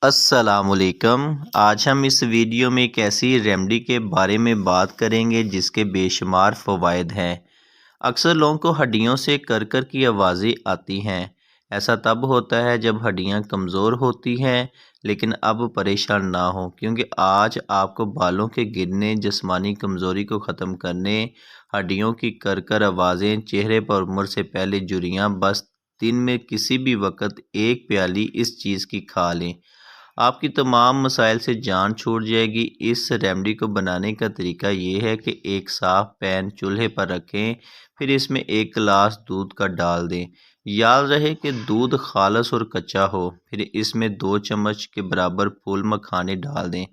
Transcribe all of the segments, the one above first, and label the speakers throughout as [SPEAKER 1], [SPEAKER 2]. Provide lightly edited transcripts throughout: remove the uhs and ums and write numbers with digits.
[SPEAKER 1] السلام علیکم۔ آج ہم اس ویڈیو میں ایک ایسی ریمیڈی کے بارے میں بات کریں گے جس کے بے شمار فوائد ہیں۔ اکثر لوگوں کو ہڈیوں سے کرکر کی آوازیں آتی ہیں۔ ایسا تب ہوتا ہے جب ہڈیاں کمزور ہوتی ہیں، لیکن اب پریشان نہ ہوں، کیونکہ آج آپ کو بالوں کے گرنے، جسمانی کمزوری کو ختم کرنے، ہڈیوں کی کرکر آوازیں، چہرے پر عمر سے پہلے جھریاں، بس دن میں کسی بھی وقت ایک پیالی اس چیز کی کھا لیں، آپ کی تمام مسائل سے جان چھوٹ جائے گی۔ اس ریمیڈی کو بنانے کا طریقہ یہ ہے کہ ایک صاف پین چولہے پر رکھیں، پھر اس میں ایک گلاس دودھ کا ڈال دیں۔ یاد رہے کہ دودھ خالص اور کچا ہو۔ پھر اس میں 2 چمچ کے برابر پھول مکھانے ڈال دیں۔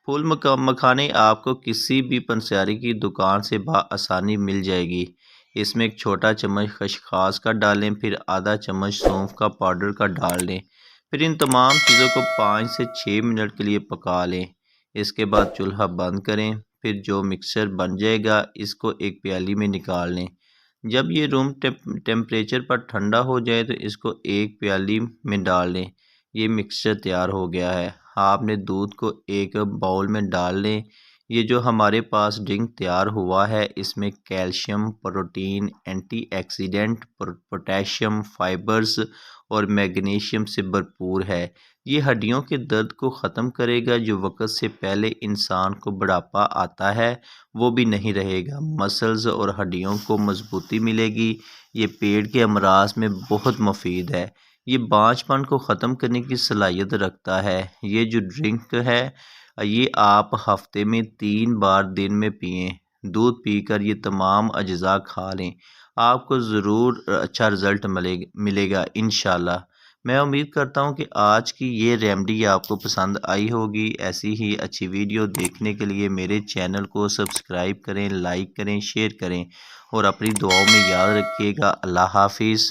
[SPEAKER 1] پھول مکھانے آپ کو کسی بھی پنساری کی دکان سے بآسانی مل جائے گی۔ اس میں ایک چھوٹا چمچ خسخاس کا ڈالیں، پھر آدھا چمچ سونف کا پاؤڈر کا ڈال دیں۔ پھر ان تمام چیزوں کو 5 سے 6 منٹ کے لیے پکا لیں۔ اس کے بعد چولہا بند کریں۔ پھر جو مکسچر بن جائے گا اس کو ایک پیالی میں نکال لیں۔ جب یہ روم ٹیمپریچر پر ٹھنڈا ہو جائے تو اس کو ایک پیالی میں ڈال لیں۔ یہ مکسچر تیار ہو گیا ہے۔ آپ نے دودھ کو ایک باؤل میں ڈال لیں۔ یہ جو ہمارے پاس ڈرنک تیار ہوا ہے، اس میں calcium, protein, antioxidant, potassium, fibres اور میگنیشیم سے بھرپور ہے۔ یہ ہڈیوں کے درد کو ختم کرے گا۔ جو وقت سے پہلے انسان کو بڑھاپا آتا ہے وہ بھی نہیں رہے گا۔ مسلز اور ہڈیوں کو مضبوطی ملے گی۔ یہ پیٹ کے امراض میں بہت مفید ہے۔ یہ بانجھ پن کو ختم کرنے کی صلاحیت رکھتا ہے۔ یہ جو ڈرنک ہے یہ آپ ہفتے میں 3 بار دن میں پئیں۔ دودھ پی کر یہ تمام اجزاء کھا لیں، آپ کو ضرور اچھا رزلٹ ملے گا انشاءاللہ۔ میں امید کرتا ہوں کہ آج کی یہ ریمیڈی آپ کو پسند آئی ہوگی۔ ایسی ہی اچھی ویڈیو دیکھنے کے لیے میرے چینل کو سبسکرائب کریں، لائک کریں، شیئر کریں اور اپنی دعاؤں میں یاد رکھیے گا۔ اللہ حافظ۔